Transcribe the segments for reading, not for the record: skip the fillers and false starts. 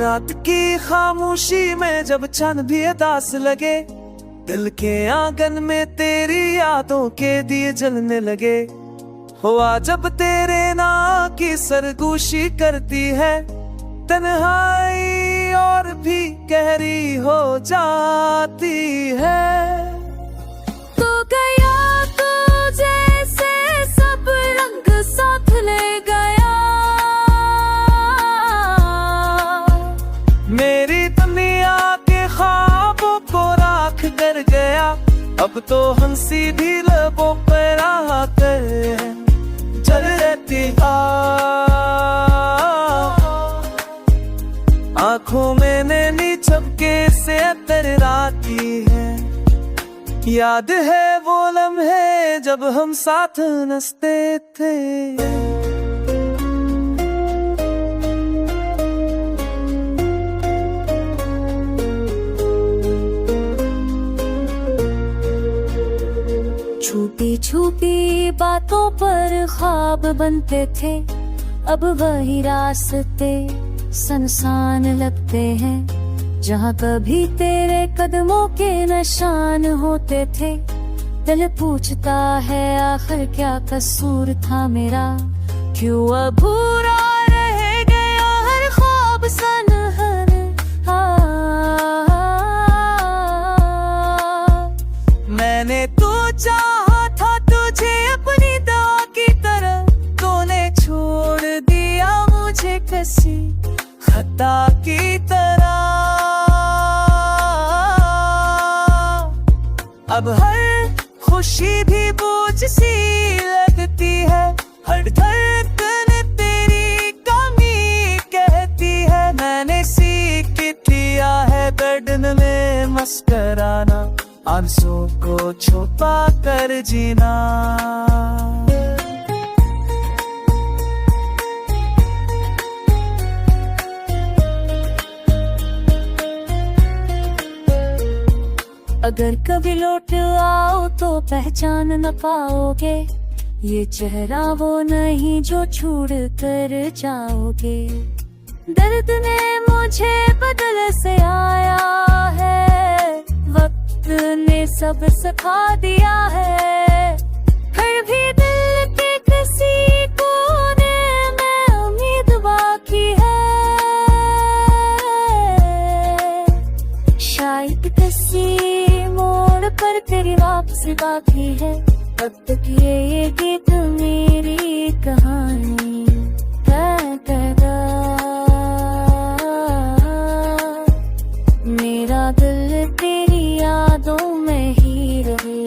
रात की खामोशी में जब चंद भी उदास लगे, दिल के आंगन में तेरी यादों के दिए जलने लगे। हुआ जब तेरे नाम की सरगोशी करती है, तन्हाई और भी गहरी हो जाती है। तो गया तो जैसे सब रंग साथ ले गया, मेरी दुनिया के ख्वाबों को राख कर गया। अब तो हंसी भी लबों पर आते हैं, जल रहती आँखों में नैनी छपके से तराती है। याद है वो लम्हे जब हम साथ हंसते थे। छुपी छुपी बातों पर ख्वाब बनते थे, अब वही रास्ते सुनसान लगते हैं। जहाँ कभी तेरे कदमों के निशान होते थे, दिल पूछता है आखिर क्या कसूर था मेरा, क्यों अधूरा रह गया हर ख्वाब सनहर। मैंने तो चाहा था तुझे अपनी दवा की तरह, तूने छोड़ दिया मुझे किसी खता की तरह। अब हर खुशी भी बोझ सी लगती है, हर धड़कन तेरी कमी कहती है। मैंने सीख लिया है बदन में मुस्कुराना, आंसू को छुपा कर जीना। अगर कभी लौट आओ तो पहचान न पाओगे, ये चेहरा वो नहीं जो छोड़ कर जाओगे। दर्द ने मुझे बदल से आया है, वक्त ने सब सिखा दिया है। फिर भी दिल के किसी कोने में उम्मीद बाकी है, शायद किसी मोड़ पर तेरी वापसी बाकी है। अब तक ये गीत मेरी कहानी तय करा, मेरा दिल तेरी यादों में ही रहे।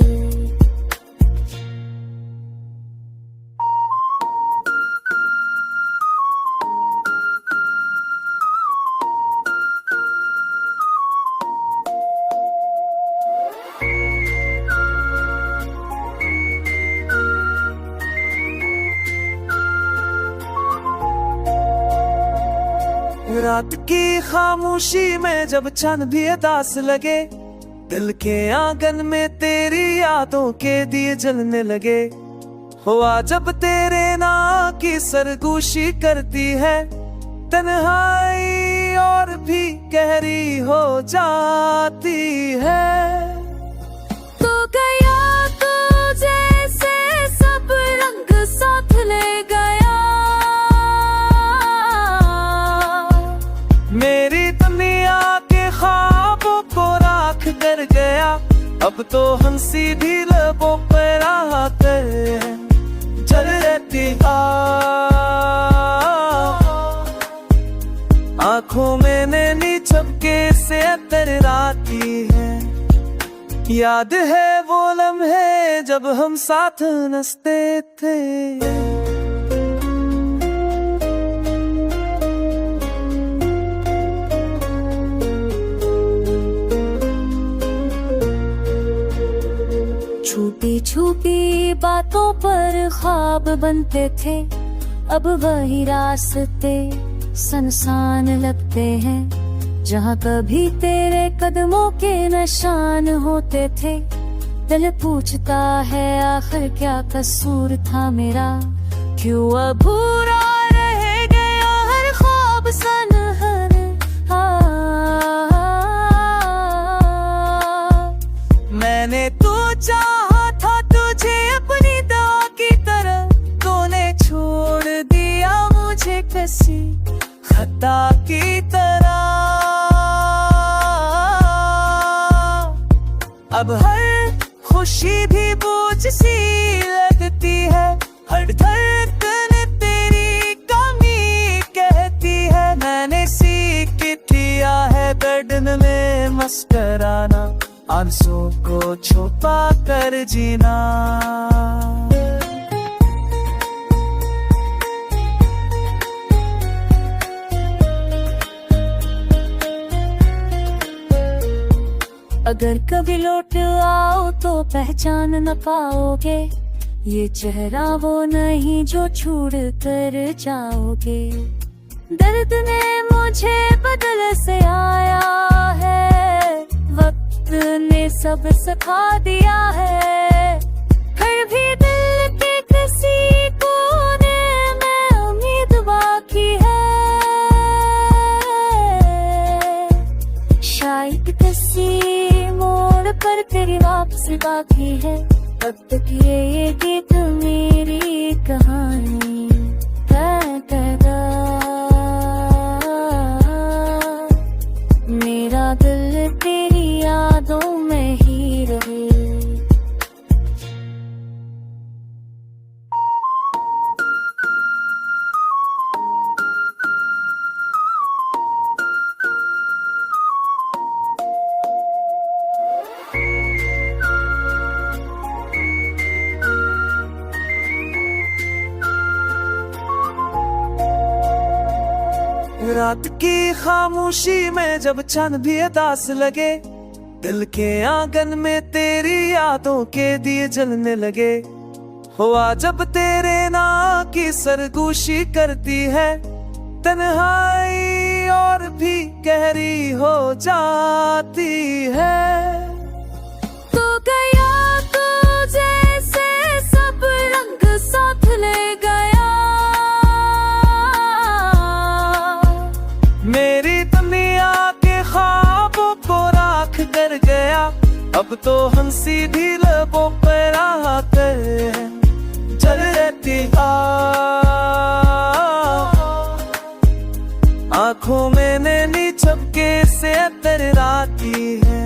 रात की खामोशी में जब चंद भी उदास लगे, दिल के आंगन में तेरी यादों के दिए जलने लगे। हुआ जब तेरे नाम की सरगोशी करती है, तन्हाई और भी गहरी हो जाती है। तो गया तो जैसे सब रंग साथ ले गया, मेरी दुनिया के ख्वाबों को राख कर गया। अब तो हंसी भी लबों पर आते हैं, जल रहती आँखों में नैनी छपके से तराती है। याद है वो लम्हे जब हम साथ हंसते थे। छुपी छुपी बातों पर ख्वाब बनते थे, अब वही रास्ते सुनसान लगते हैं। जहाँ कभी तेरे कदमों के निशान होते थे, दिल पूछता है आखिर क्या कसूर था मेरा, क्यों अधूरा रह गया हर ख्वाब सनहर। खता की तरह। अब हर खुशी भी बोझ सी लगती है, हर धड़कन तेरी कमी कहती है। मैंने सीख लिया है गर्दन में मुस्कुराना, आंसुओं को छुपा कर जीना। अगर कभी लौट आओ तो पहचान न पाओगे, ये चेहरा वो नहीं जो छोड़ कर जाओगे। दर्द ने मुझे बदल से आया है, वक्त ने सब सिखा दिया है। फिर भी दिल के किसी कोने में उम्मीद बाकी है, शायद किसी मोड़ पर तेरी वापसी बाकी है। अब तक ये गीत मेरी कहानी तय करा, मेरा दिल तेरी यादों में ही रहे। रात की खामोशी में जब चंद भी उदास लगे, दिल के आंगन में तेरी यादों के दिए जलने लगे। हुआ जब तेरे नाम की सरगोशी करती है, तन्हाई और भी गहरी हो जाती है। तो गया तो जैसे सब रंग साथ ले गया, मेरी दुनिया के ख्वाबों को राख कर गया। अब तो हंसी भी लबों पर आकर जल रहती आँखों में नैनी झपके से तराती है।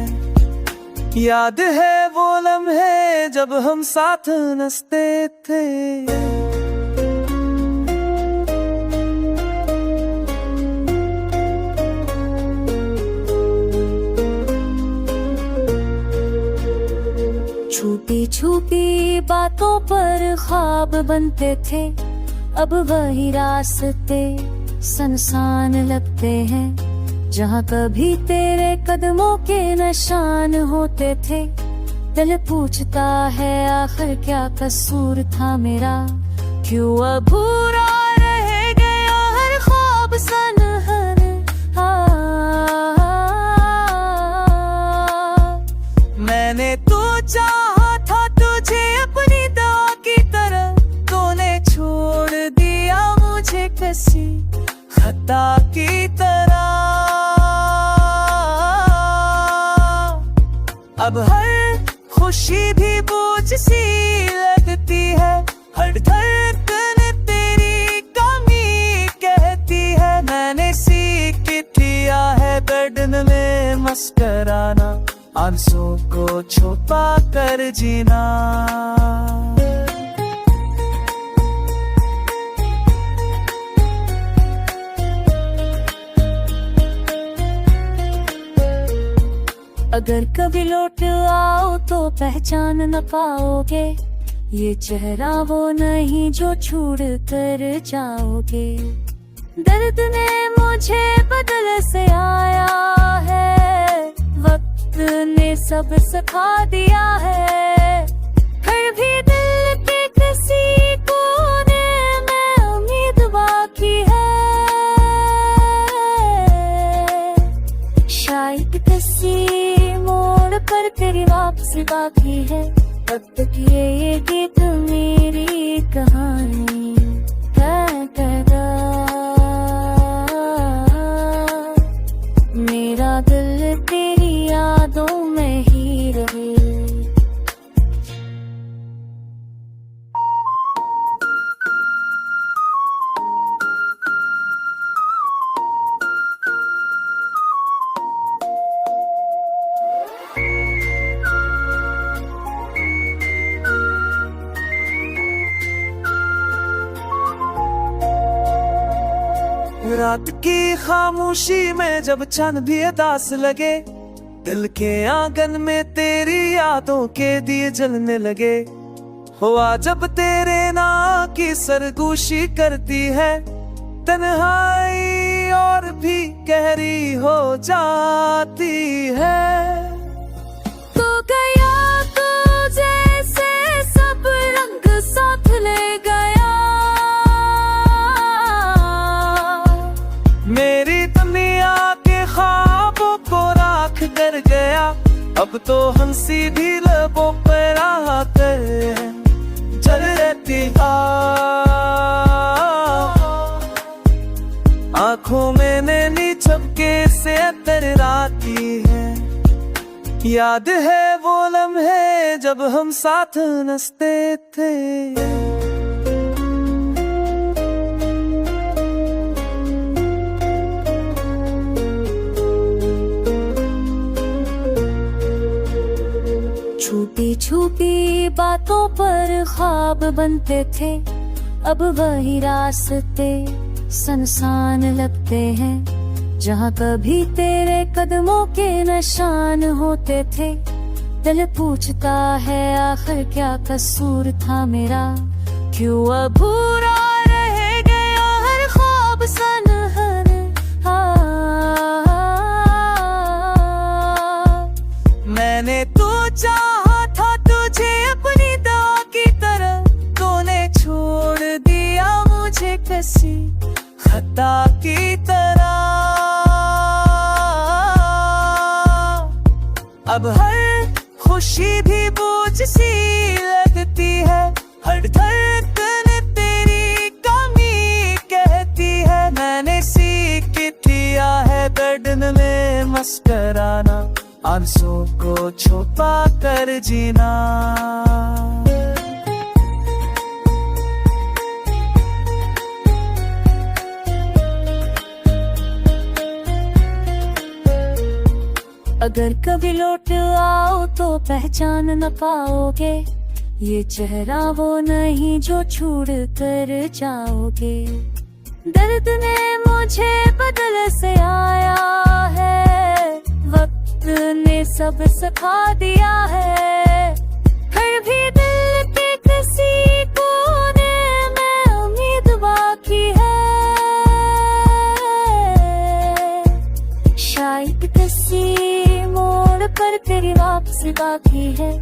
याद है वो लम्हे जब हम साथ नचते थे, छुपी छुपी बातों पर ख्वाब बनते थे। अब वही रास्ते सुनसान लगते हैं, जहाँ कभी तेरे कदमों के निशान होते थे। दिल पूछता है आखिर क्या कसूर था मेरा, क्यों अधूरा रह गया हर ख्वाब सनहर। मैंने तो चाहा था तुझे अपनी दवा की तरह, तूने छोड़ दिया मुझे किसी खता की तरह। अब हर खुशी भी बोझ सी लगती है, हर धड़कन तेरी कमी कहती है। मैंने सीख लिया है गर्दन में मुस्कुराना, आंसुओं को छुपा कर जीना। अगर कभी लौट आओ तो पहचान न पाओगे, ये चेहरा वो नहीं जो छोड़ कर जाओगे। दर्द ने मुझे बदल से आया है, वक्त ने सब सिखा दिया है। फिर भी दिल के किसी कोने में उम्मीद बाकी है, शायद किसी मोड़ पर तेरी वापसी बाकी है। अब तक ये गीत मेरी कहानी तय करा, मेरा दिल तेरी यादों में ही रहे। रात की खामोशी में जब चंद भी उदास लगे, दिल के आंगन में तेरी यादों के दिए जलने लगे। हुआ जब तेरे नाम की सरगोशी करती है, तन्हाई और भी गहरी हो जाती है। तो गया तो जैसे सब रंग साथ ले गया, मेरी दुनिया के ख्वाबों को राख कर गया। अब तो हंसी भी लबों पर आकर जल रहती आँखों में नैनी छपके से तराती है। याद है वो लम्हे जब हम साथ हंसते थे। छुपी छुपी बातों पर ख्वाब बनते थे, अब वही रास्ते सुनसान लगते हैं। जहाँ कभी तेरे कदमों के निशान होते थे, दिल पूछता है आखिर क्या कसूर था मेरा, क्यों अधूरा रह गया हर ख्वाब सनहर। मैंने तो चाहा था तुझे अपनी दवा की तरह, तूने छोड़ दिया मुझे किसी खता की तरह। अब हर खुशी भी बोझ सी लगती है, हर धड़कन तेरी कमी कहती है। मैंने सीख लिया है दर्द में मुस्कुराना, आंसू को छुपा कर जीना। अगर कभी लौट आओ तो पहचान न पाओगे, ये चेहरा वो नहीं जो छोड़ कर जाओगे। दर्द ने मुझे बदल से आया है, वक्त ने सब सिखा दिया है। फिर भी दिल के किसी कोने में उम्मीद बाकी है, शायद किसी मोड़ पर तेरी वापसी बाकी है।